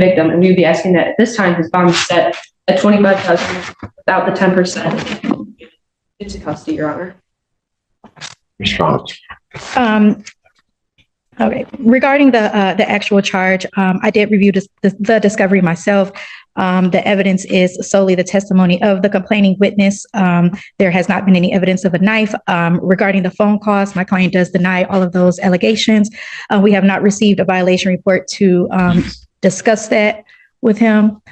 victim, and we would be asking that at this time his bond is set at $25,000 without the 10% into custody, Your Honor. Response. Okay. Regarding the actual charge, I did review the discovery myself. The evidence is solely the testimony of the complaining witness. There has not been any evidence of a knife. Regarding the phone calls, my client does deny all of those allegations. We have not received a violation report to discuss that with him.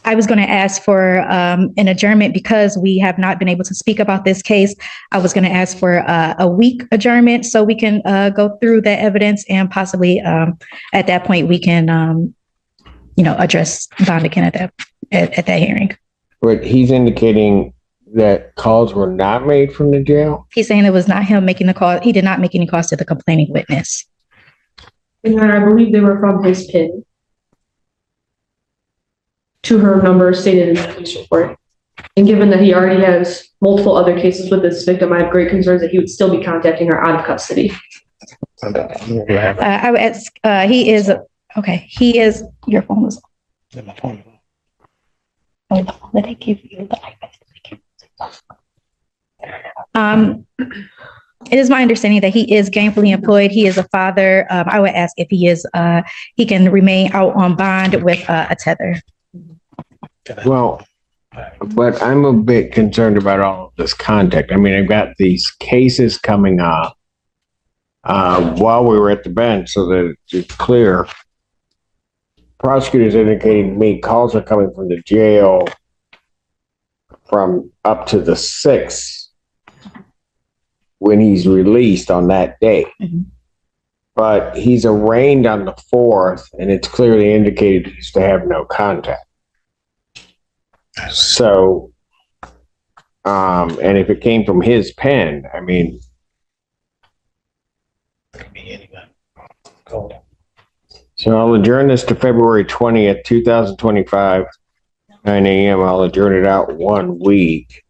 I was going to ask for an adjournment because we have not been able to speak about this case. I was going to ask for a week adjournment so we can go through the evidence and possibly at that point we can, address bond again at that hearing. But he's indicating that calls were not made from the jail? He's saying it was not him making the call. He did not make any calls to the complaining witness. And I believe they were from his PIN to her number stated in the police report. And given that he already has multiple other cases with this victim, I have great concerns that he would still be contacting her out of custody. I would ask, he is, your phone was on. My phone. Oh, let me give you the iPad. It is my understanding that he is gainfully employed. He is a father. I would ask if he can remain out on bond with a tether. Well, but I'm a bit concerned about all of this contact. I mean, I've got these cases coming up while we were at the bench so that it's clear. Prosecutors indicating to me calls are coming from the jail from up to the 6th when he's released on that day. Mm-hmm. But he's arraigned on the 4th, and it's clearly indicated he's to have no contact. So, and if it came from his pen, I mean, so I'll adjourn this to February 20th, 2025, 9 a.m. I'll adjourn it out 1 week.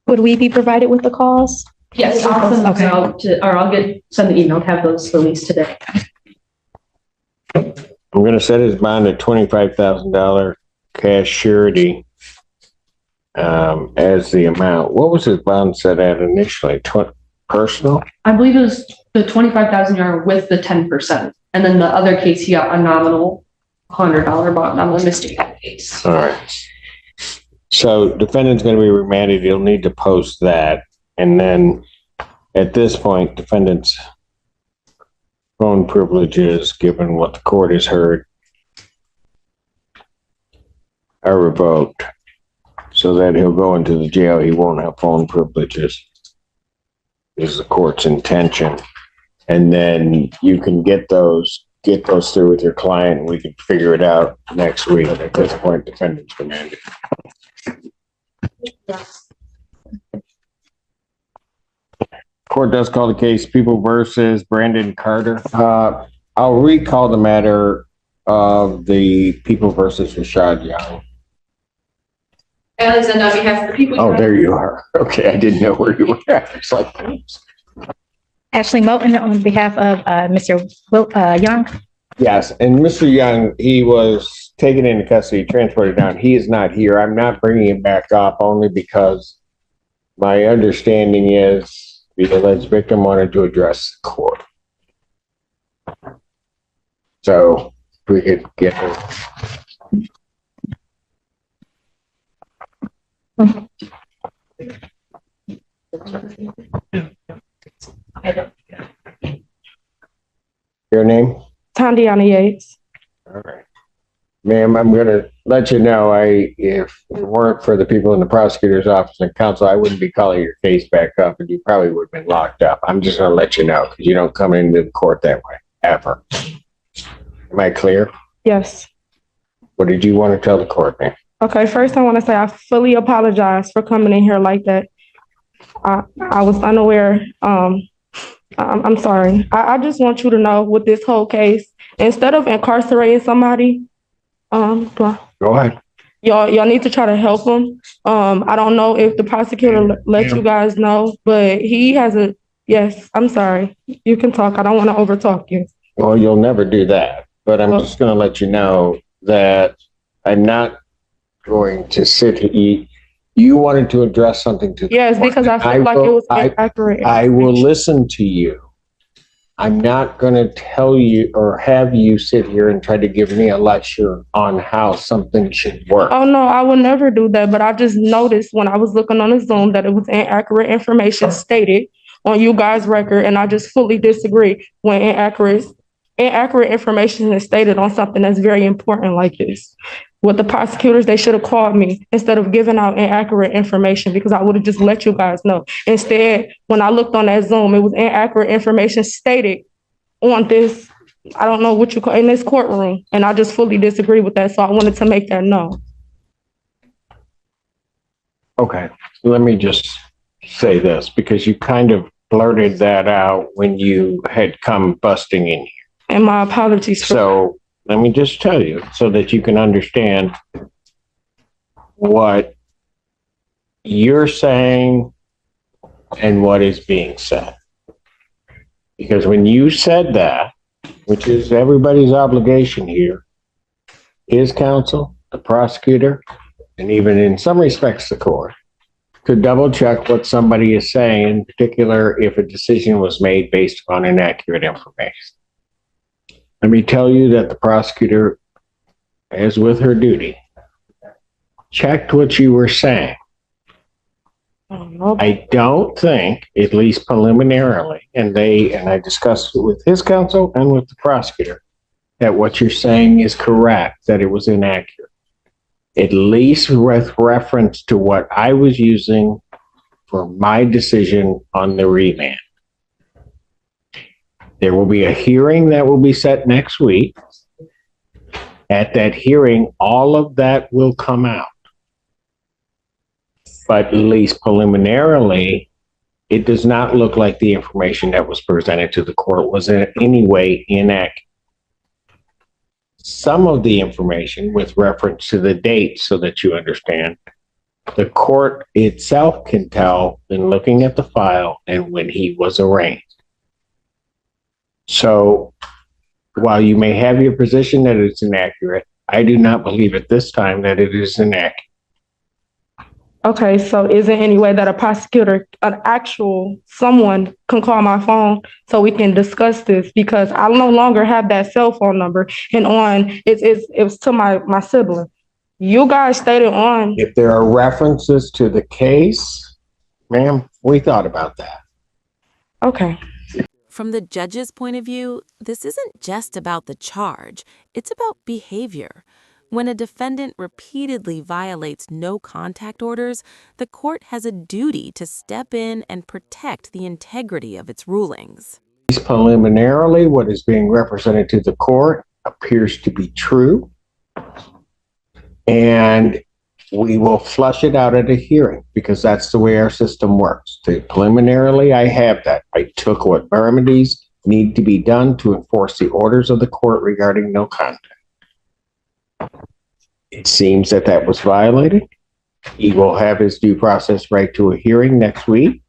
Would we be provided with the calls? Yes, I'll send the email to have those released today. I'm going to set his bond at $25,000 cash surety as the amount. What was his bond set at initially? Personal? I believe it was the $25,000 with the 10%. And then the other case, he got a nominal $100 bond on the mistaken case. All right. So defendant's going to be remanded. He'll need to post that. And then at this point, defendant's phone privileges, given what the court has heard, are revoked so that he'll go into the jail. He won't have phone privileges. This is the court's intention. And then you can get those through with your client, and we can figure it out next week. At this point, defendant's remanded. Court does call the case People versus Brandon Carter. I'll recall the matter of the People versus Rashad Young. As and on behalf of the people. Oh, there you are. Okay, I didn't know where you were at. It's like, Ashley Moulton on behalf of Mr. Young. yes, and Mr. Young, he was taken into custody, transported down. He is not here. I'm not bringing him back up only because my understanding is the alleged victim wanted to address the court. So we could get her. Your name? Tondiana Yates. All right. Ma'am, I'm going to let you know, if it weren't for the people in the prosecutor's office and counsel, I wouldn't be calling your case back up, and you probably would have been locked up. I'm just going to let you know because you don't come into the court that way, ever. Am I clear? Yes. What did you want to tell the court, ma'am? Okay, first I want to say I fully apologize for coming in here like that. I was unaware. I'm sorry. I just want you to know with this whole case, instead of incarcerating somebody, Go ahead. Y'all need to try to help him. I don't know if the prosecutor let you guys know, but he has a Yes, I'm sorry. You can talk. I don't want to overtalk you. Well, you'll never do that, but I'm Well- just going to let you know that I'm not going to sit here. You wanted to address something to the Yes, court. because I felt like it was inaccurate. I will listen to you. I'm not going to tell you or have you sit here and try to give me a lecture on how something should work. Oh, no, I would never do that. But I just noticed when I was looking on the Zoom that it was inaccurate information stated on you guys' record. And I just fully disagree when inaccurate information is stated on something that's very important like this. With the prosecutors, they should have called me instead of giving out inaccurate information because I would have just let you guys know. Instead, when I looked on that Zoom, it was inaccurate information stated on this, I don't know what you call, in this courtroom. And I just fully disagree with that. So I wanted to make that known. Okay, let me just say this because you kind of blurted that out when you had come busting in here. And my apologies for So let me just tell you so that you can understand what you're saying and what is being said. Because when you said that, which is everybody's obligation here, his counsel, the prosecutor, and even in some respects the court, to double check what somebody is saying, in particular if a decision was made based upon inaccurate information. Let me tell you that the prosecutor, as with her duty, checked what you were saying. I don't think, at least preliminarily, and I discussed it with his counsel and with the prosecutor, that what you're saying is correct, that it was inaccurate. At least with reference to what I was using for my decision on the remand. There will be a hearing that will be set next week. At that hearing, all of that will come out. But at least preliminarily, it does not look like the information that was presented to the court was in any way inaccurate. Some of the information with reference to the date, so that you understand, the court itself can tell in looking at the file and when he was arraigned. So while you may have your position that it's inaccurate, I do not believe at this time that it is inaccurate. Okay, so is there any way that a prosecutor, an actual someone can call my phone so we can discuss this? Because I no longer have that cell phone number and it was to my sibling. You guys stated on. If there are references to the case, ma'am, we thought about that. Okay. From the judge's point of view, this isn't just about the charge, it's about behavior. When a defendant repeatedly violates no contact orders, the court has a duty to step in and protect the integrity of its rulings. Preliminarily, what is being represented to the court appears to be true. And we will flush it out at a hearing because that's the way our system works. Preliminarily, I have that. I took what remedies need to be done to enforce the orders of the court regarding no contact. It seems that that was violated. He will have his due process right to a hearing next week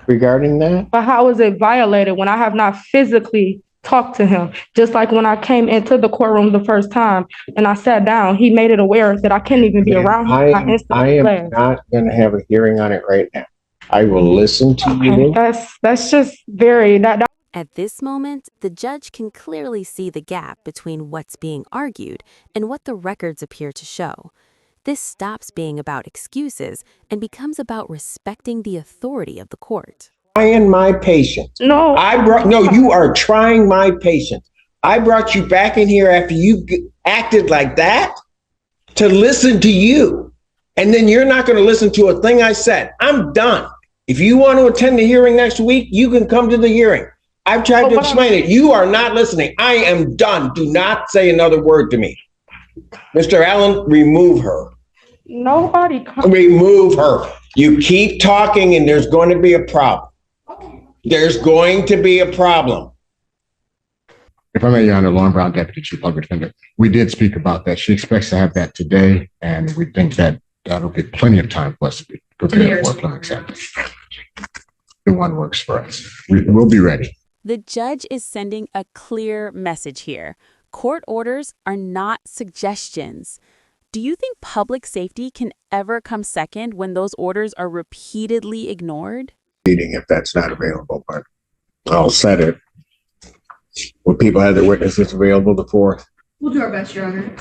regarding that. But how is it violated when I have not physically talked to him? Just like when I came into the courtroom the first time and I sat down, he made it aware that I can't even be around him. I am not going to have a hearing on it right now. I will listen to you. That's just very At this moment, the judge can clearly see the gap between what's being argued and what the records appear to show. This stops being about excuses and becomes about respecting the authority of the court. Trying my patience. No. You are trying my patience. I brought you back in here after you acted like that to listen to you. And then you're not going to listen to a thing I said. I'm done. If you want to attend the hearing next week, you can come to the hearing. I've tried to explain it. You are not listening. I am done. Do not say another word to me. Mr. Allen, remove her. Nobody. Remove her. You keep talking and there's going to be a problem. There's going to be a problem. If I may, Your Honor, Lauren Brown, Deputy Chief Public Defender, we did speak about that. She expects to have that today, and we think that that'll give plenty of time for us to be prepared for an example. the one works for us. We'll be ready. The judge is sending a clear message here. Court orders are not suggestions. Do you think public safety can ever come second when those orders are repeatedly ignored? If that's not available, but I'll set it. Will people have their witnesses available the 4th? We'll do our best, Your Honor.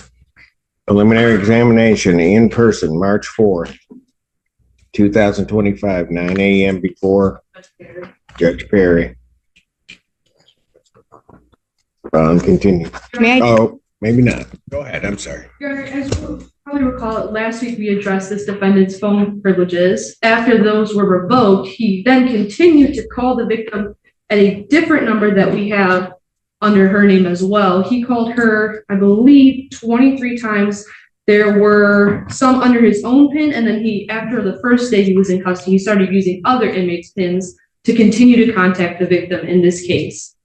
Preliminary examination in person, March 4th, 2025, 9 a.m. before Judge Perry. Continue. May I, Oh, maybe not. Go ahead. I'm sorry. Your Honor, as you probably recall, last week we addressed this defendant's phone privileges. After those were revoked, he then continued to call the victim at a different number that we have under her name as well. He called her, I believe, 23 times. There were some under his own PIN, and then after the first day he was in custody, he started using other inmates' PINs to continue to contact the victim in this case.